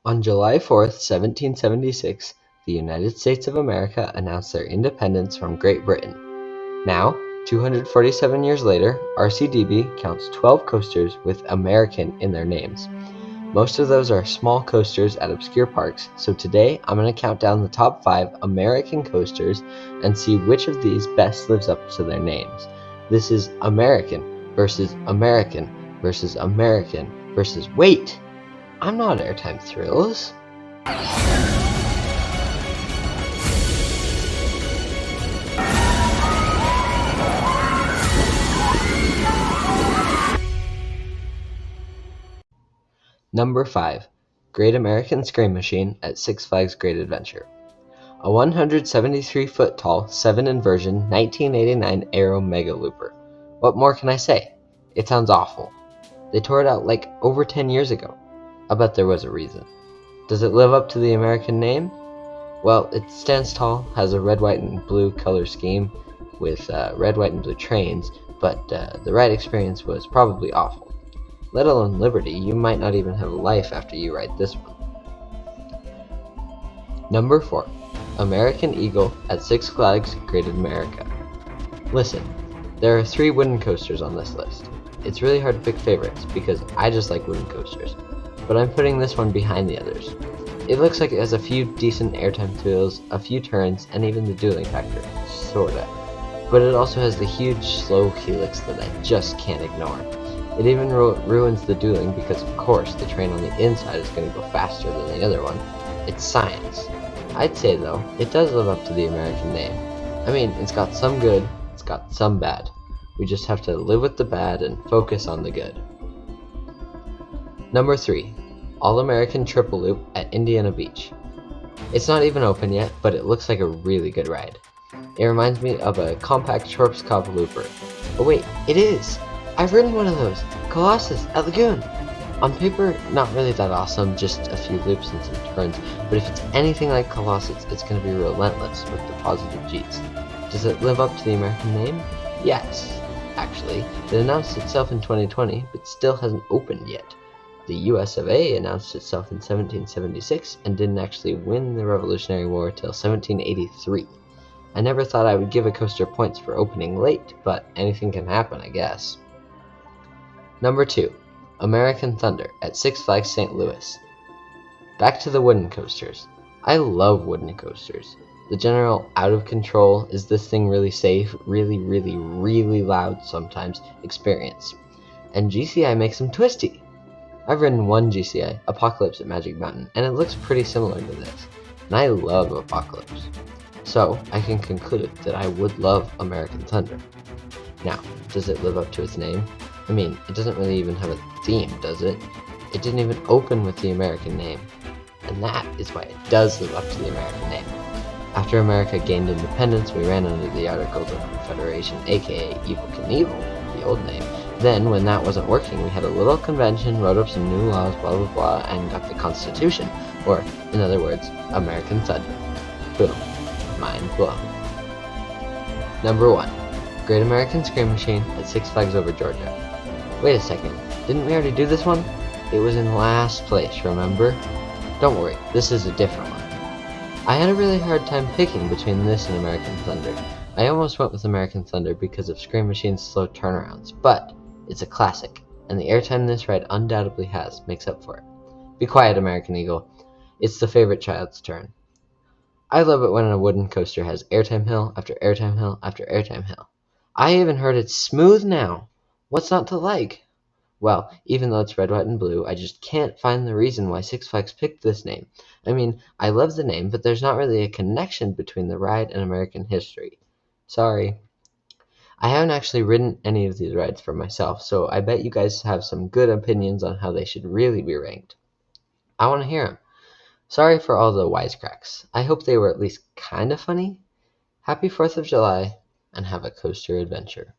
On July 4th, 1776, the United States of America announced their independence from Great Britain. Now, 247 years later, RCDB counts 12 coasters with American in their names. Most of those are small coasters at obscure parks, so today I'm going to count down the top 5 American coasters and see which of these best lives up to their names. This is American versus American versus American versus. Wait! I'm not Airtime Thrills. Number 5. Great American Scream Machine at Six Flags Great Adventure. A 173-foot tall, 7-inversion 1989 Aero Mega Looper. What more can I say? It sounds awful. They tore it out like over 10 years ago. I bet there was a reason. Does it live up to the American name? Well, it stands tall, has a red, white, and blue color scheme with red, white, and blue trains, but the ride experience was probably awful. Let alone Liberty, you might not even have a life after you ride this one. Number 4. American Eagle at Six Flags Great America. Listen, there are 3 wooden coasters on this list. It's really hard to pick favorites because I just like wooden coasters, but I'm putting this one behind the others. It looks like it has a few decent airtime thrills, a few turns, and even the dueling factor, sorta. But it also has the huge slow helix that I just can't ignore. It even ruins the dueling because of course the train on the inside is going to go faster than the other one. It's science. I'd say though, it does live up to the American name. I mean, it's got some good, it's got some bad. We just have to live with the bad and focus on the good. Number 3. All-American Triple Loop at Indiana Beach. It's not even open yet, but it looks like a really good ride. It reminds me of a compact Schwarzkopf looper. Oh wait, it is! I've ridden one of those, Colossus at Lagoon. On paper, not really that awesome, just a few loops and some turns, but if it's anything like Colossus, it's going to be relentless with the positive Gs. Does it live up to the American name? Yes, actually. It announced itself in 2020, but still hasn't opened yet. The US of A announced itself in 1776 and didn't actually win the Revolutionary War till 1783. I never thought I would give a coaster points for opening late, but anything can happen, I guess. Number 2. American Thunder at Six Flags St. Louis. Back to the wooden coasters. I love wooden coasters. The general out of control, is this thing really safe, really, really, really loud sometimes experience. And GCI makes them twisty. I've ridden one GCI, Apocalypse at Magic Mountain, and it looks pretty similar to this. And I love Apocalypse. So I can conclude that I would love American Thunder. Now, does it live up to its name? I mean, it doesn't really even have a theme, does it? It didn't even open with the American name. And that is why it does live up to the American name. After America gained independence, we ran under the Articles of Confederation, aka Evil Knievel, the old name. Then, when that wasn't working, we had a little convention, wrote up some new laws, blah blah blah, and got the Constitution. Or, in other words, American Thunder. Boom. Mind blown. Number 1. Great American Scream Machine at Six Flags Over Georgia. Wait a second, didn't we already do this one? It was in last place, remember? Don't worry, this is a different one. I had a really hard time picking between this and American Thunder. I almost went with American Thunder because of Scream Machine's slow turnarounds, but it's a classic, and the airtime this ride undoubtedly has makes up for it. Be quiet, American Eagle. It's the favorite child's turn. I love it when a wooden coaster has airtime hill after airtime hill after airtime hill. I even heard it's smooth now. What's not to like? Well, even though it's red, white, and blue, I just can't find the reason why Six Flags picked this name. I mean, I love the name, but there's not really a connection between the ride and American history. Sorry. I haven't actually ridden any of these rides for myself, so I bet you guys have some good opinions on how they should really be ranked. I want to hear them. Sorry for all the wisecracks. I hope they were at least kind of funny. Happy 4th of July, and have a coaster adventure.